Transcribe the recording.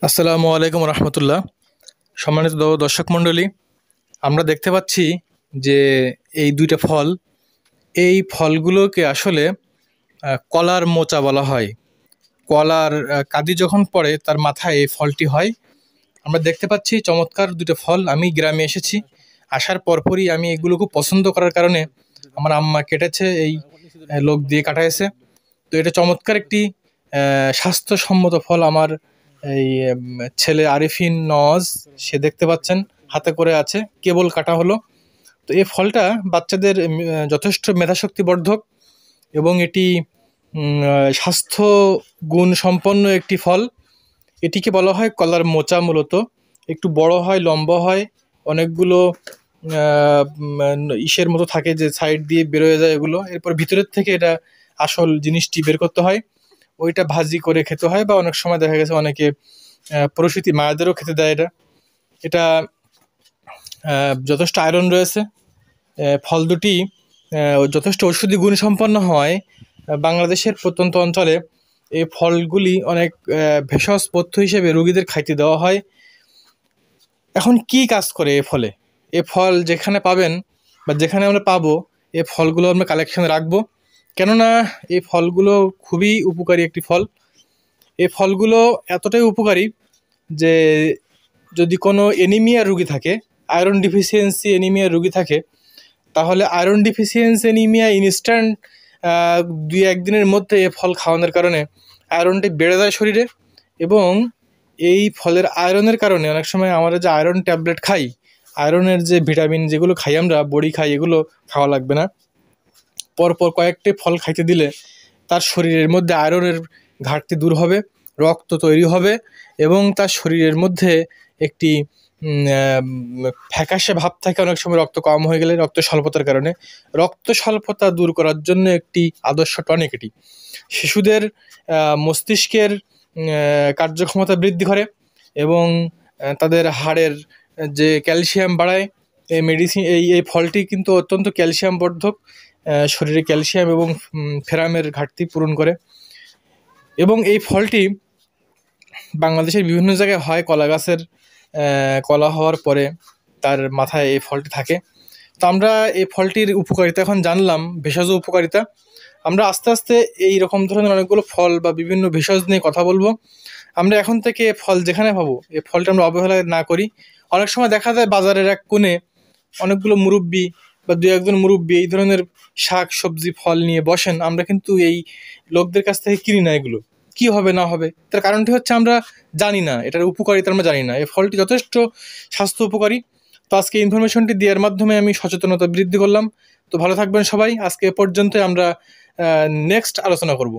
আসসালামু আলাইকুম রহমতুল্লাহ। সম্মানিত দর্শক মণ্ডলী, আমরা দেখতে পাচ্ছি যে এই দুইটা ফল, এই ফলগুলোকে আসলে কলার মোচা বলা হয়। কলার কাঁদি যখন পড়ে তার মাথায় এই ফলটি হয়। আমরা দেখতে পাচ্ছি চমৎকার দুটো ফল। আমি গ্রামে এসেছি, আসার পরপরই আমি এগুলো খুব পছন্দ করার কারণে আমার আম্মা কেটেছে, এই লোক দিয়ে কাটাইছে। তো এটা চমৎকার একটি স্বাস্থ্যসম্মত ফল। আমার এই ছেলে আরিফিন নওয়াজ, সে দেখতে পাচ্ছেন হাতে করে আছে, কেবল কাটা হলো। তো এই ফলটা বাচ্চাদের যথেষ্ট মেধাশক্তিবর্ধক এবং এটি স্বাস্থ্য গুণ সম্পন্ন একটি ফল। এটিকে বলা হয় কলার মোচা। মূলত একটু বড় হয়, লম্বা হয়, অনেকগুলো ইসের মতো থাকে যে সাইড দিয়ে বেরোয় যায় এগুলো। এরপর ভিতরের থেকে এটা আসল জিনিসটি বের করতে হয়, ওইটা ভাজি করে খেতে হয়, বা অনেক সময় দেখা গেছে অনেকে প্রসূতি মায়েদেরও খেতে দেয়। এটা এটা যথেষ্ট আয়রন রয়েছে। ফল দুটি যথেষ্ট ঔষধি গুণ সম্পন্ন হয়। বাংলাদেশের প্রত্যন্ত অঞ্চলে এই ফলগুলি অনেক ভেষজ পথ্য হিসেবে রোগীদের খাইতে দেওয়া হয়। এখন কি কাজ করে এ ফলে? এ ফল যেখানে পাবেন বা যেখানে আমরা পাবো, এ ফলগুলো আমরা কালেকশনে রাখবো, কেননা এই ফলগুলো খুবই উপকারী একটি ফল। এই ফলগুলো এতটাই উপকারী যে যদি কোনো এনিমিয়া রোগী থাকে, আয়রন ডিফিসিয়েন্সি এনিমিয়া রোগী থাকে, তাহলে আয়রন ডিফিসিয়েন্সি এনিমিয়া ইনস্ট্যান্ট 2-1 দিনের মধ্যে এ ফল খাওয়ানোর কারণে আয়রনটি বেড়ে যায় শরীরে। এবং এই ফলের আয়রনের কারণে অনেক সময় আমরা যে আয়রন ট্যাবলেট খাই, আয়রনের যে ভিটামিন যেগুলো খাই, আমরা বড়ি খাই, এগুলো খাওয়া লাগবে না। পরপর কয়েকটি ফল খাইতে দিলে তার শরীরের মধ্যে আয়রনের ঘাটতি দূর হবে, রক্ত তৈরি হবে এবং তার শরীরের মধ্যে একটি ফ্যাকাশে ভাব থাকে অনেক সময় রক্ত কম হয়ে গেলে, রক্ত স্বল্পতার কারণে। রক্ত স্বল্পতা দূর করার জন্য একটি আদর্শ টনিক এটি। শিশুদের মস্তিষ্কের কার্যক্ষমতা বৃদ্ধি করে এবং তাদের হাড়ের যে ক্যালসিয়াম বাড়ায়। এই মেডিসিন এই ফলটি কিন্তু অত্যন্ত ক্যালসিয়াম বর্ধক, শরীরে ক্যালসিয়াম এবং ফেরামের ঘাটতি পূরণ করে। এবং এই ফলটি বাংলাদেশের বিভিন্ন জায়গায় হয়। কলা গাছের কলা হওয়ার পরে তার মাথায় এই ফলটি থাকে। তো আমরা এই ফলটির উপকারিতা এখন জানলাম, ভেষজ উপকারিতা। আমরা আস্তে আস্তে এই রকম ধরনের অনেকগুলো ফল বা বিভিন্ন ভেষজ নিয়ে কথা বলবো। আমরা এখন থেকে ফল যেখানে পাবো, এই ফলটা আমরা অবহেলা না করি। অনেক সময় দেখা যায় বাজারের এক কোণে অনেকগুলো মুরব্বি বা 2-1 জন মুরব্বি এই ধরনের শাক সবজি ফল নিয়ে বসেন। আমরা কিন্তু এই লোকদের কাছ থেকে কিনি না। এগুলো কি হবে না হবে, তার কারণটি হচ্ছে আমরা জানি না, এটার উপকারিতা আমরা জানি না। এই ফলটি যথেষ্ট স্বাস্থ্য উপকারী। তো আজকে ইনফরমেশনটি দেওয়ার মাধ্যমে আমি সচেতনতা বৃদ্ধি করলাম। তো ভালো থাকবেন সবাই। আজকে এ পর্যন্ত। আমরা নেক্সট আলোচনা করব।